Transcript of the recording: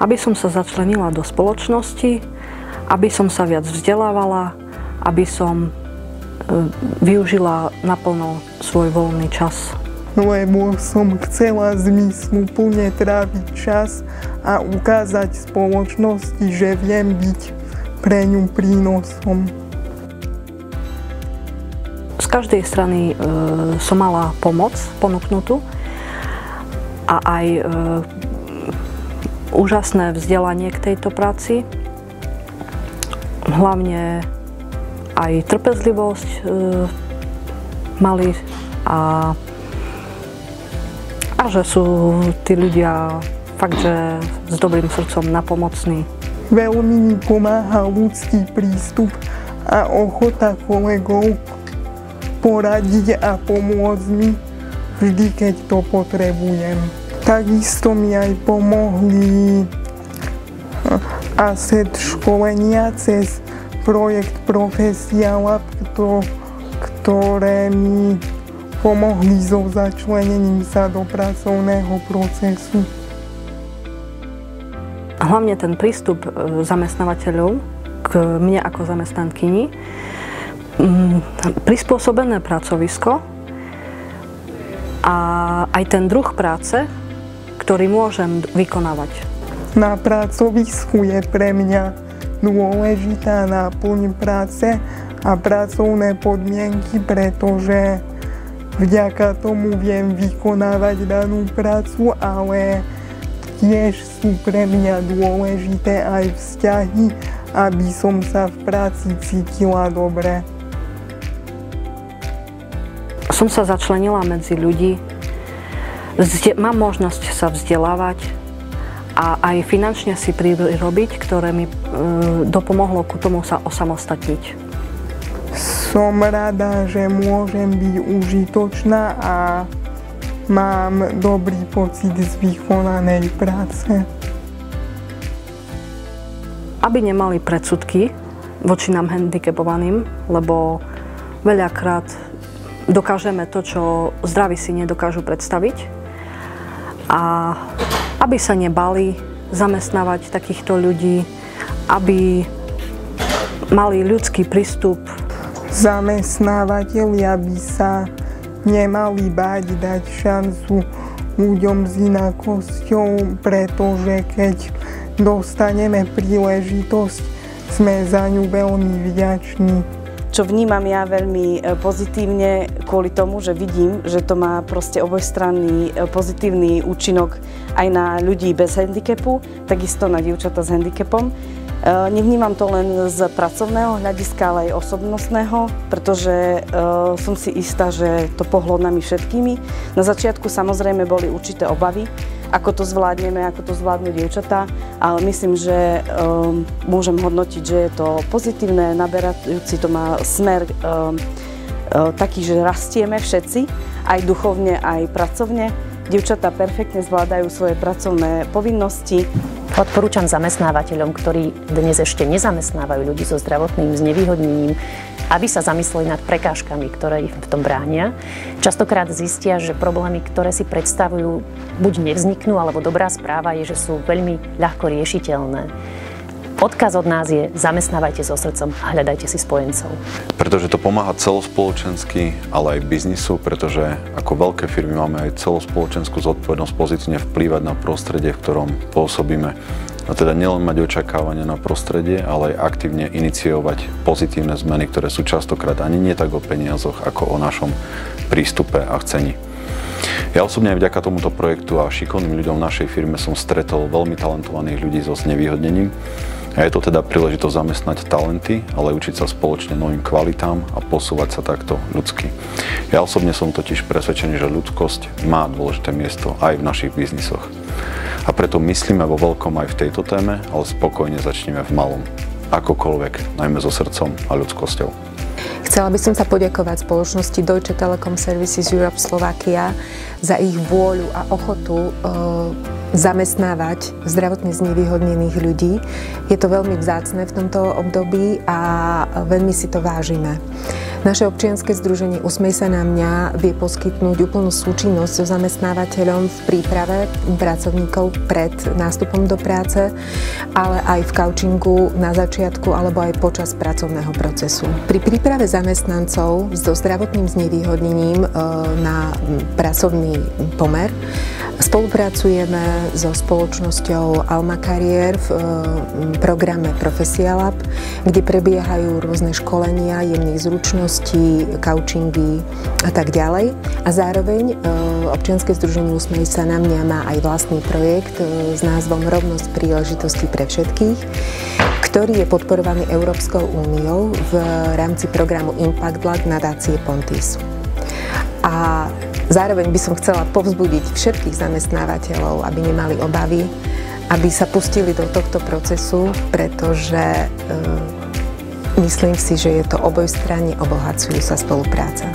aby som sa začlenila do spoločnosti, aby som sa viac vzdelávala, aby som využila naplno svoj voľný čas. Lebo som chcela zmysluplne tráviť čas a ukázať spoločnosti, že viem byť pre ňu prínosom. Z každej strany som mala pomoc ponúknutú a aj úžasné vzdelanie k tejto práci. Hlavne aj trpezlivosť mali a že sú tí ľudia fakt, že s dobrým srdcom napomocní. Veľmi mi pomáha ľudský prístup a ochota kolegov poradiť a pomôcť mi vždy, keď to potrebujem. Takisto mi aj pomohli asset školenia cez projekt Profesia Lab, ktoré mi pomohli so začlenením sa do pracovného procesu. Hlavne ten prístup zamestnávateľov k mne ako zamestnankyni, prispôsobené pracovisko a aj ten druh práce, ktorý môžem vykonávať. Na pracovisku je pre mňa dôležitá náplň práce a pracovné podmienky, pretože vďaka tomu viem vykonávať danú prácu, ale tiež sú pre mňa dôležité aj vzťahy, aby som sa v práci cítila dobre. Som sa začlenila medzi ľudí, mám možnosť sa vzdelávať a aj finančne si prirobiť, ktoré mi dopomohlo ku tomu sa osamostatniť. Som rada, že môžem byť užitočná a mám dobrý pocit z vykonanej práce. Aby nemali predsudky voči nám handicapovaným, lebo veľakrát dokážeme to, čo zdraví si nedokážu predstaviť. A aby sa nebali zamestnávať takýchto ľudí, aby mali ľudský prístup. Zamestnávateľia by sa nemali báť dať šancu ľuďom s inakosťou, pretože keď dostaneme príležitosť, sme za ňu veľmi vďační. Čo vnímam ja veľmi pozitívne kvôli tomu, že vidím, že to má proste obojstranný pozitívny účinok aj na ľudí bez handicapu, takisto na dievčatá s handicapom. Nevnímam to len z pracovného hľadiska, ale aj osobnostného, pretože som si istá, že to pohlo nami všetkými. Na začiatku samozrejme boli určité obavy, ako to zvládneme, ako to zvládnu dievčatá, ale myslím, že môžem hodnotiť, že je to pozitívne, naberajúci to má smer taký, že rastieme všetci, aj duchovne, aj pracovne. Dievčatá perfektne zvládajú svoje pracovné povinnosti. Odporúčam zamestnávateľom, ktorí dnes ešte nezamestnávajú ľudí so zdravotným znevýhodnením, aby sa zamysleli nad prekážkami, ktoré ich v tom bránia. Častokrát zistia, že problémy, ktoré si predstavujú, buď nevzniknú, alebo dobrá správa je, že sú veľmi ľahko riešiteľné. Odkaz od nás je: zamestnávajte so srdcom a hľadajte si spojencov. Pretože to pomáha celospoločensky, ale aj biznisu, pretože ako veľké firmy máme aj celospoločenskú zodpovednosť pozitívne vplývať na prostredie, v ktorom pôsobíme. A teda nielen mať očakávania na prostredie, ale aj aktívne iniciovať pozitívne zmeny, ktoré sú častokrát ani nie tak o peniazoch, ako o našom prístupe a chcení. Ja osobne aj vďaka tomuto projektu a šikovným ľuďom v našej firme som stretol veľmi talentovaných ľudí so znevýhodnením. A je to teda príležitosť zamestnať talenty, ale učiť sa spoločne novým kvalitám a posúvať sa takto ľudsky. Ja osobne som totiž presvedčený, že ľudskosť má dôležité miesto aj v našich biznisoch. A preto myslíme vo veľkom aj v tejto téme, ale spokojne začneme v malom. Akokoľvek, najmä so srdcom a ľudskosťou. Chcela by som sa poďakovať spoločnosti Deutsche Telekom Services Europe Slovakia za ich vôľu a ochotu zamestnávať zdravotne znevýhodnených ľudí. Je to veľmi vzácne v tomto období a veľmi si to vážime. Naše občianske združenie Usmej sa na mňa vie poskytnúť úplnú súčinnosť so zamestnávateľom v príprave pracovníkov pred nástupom do práce, ale aj v coachingu na začiatku alebo aj počas pracovného procesu. Pri príprave zamestnancov so zdravotným znevýhodnením na pracovný pomer spolupracujeme so spoločnosťou Alma Kariér v programe Profesia Lab, kde prebiehajú rôzne školenia jemných zručností, coachingy a tak ďalej. A zároveň občianske združenie Usmej sa na mňa má aj vlastný projekt s názvom Rovnosť príležitostí pre všetkých, ktorý je podporovaný Európskou úniou v rámci programu Impact Lab nadácie Pontis. A zároveň by som chcela povzbudiť všetkých zamestnávateľov, aby nemali obavy, aby sa pustili do tohto procesu, pretože myslím si, že je to obojstranne obohacujúca spolupráca.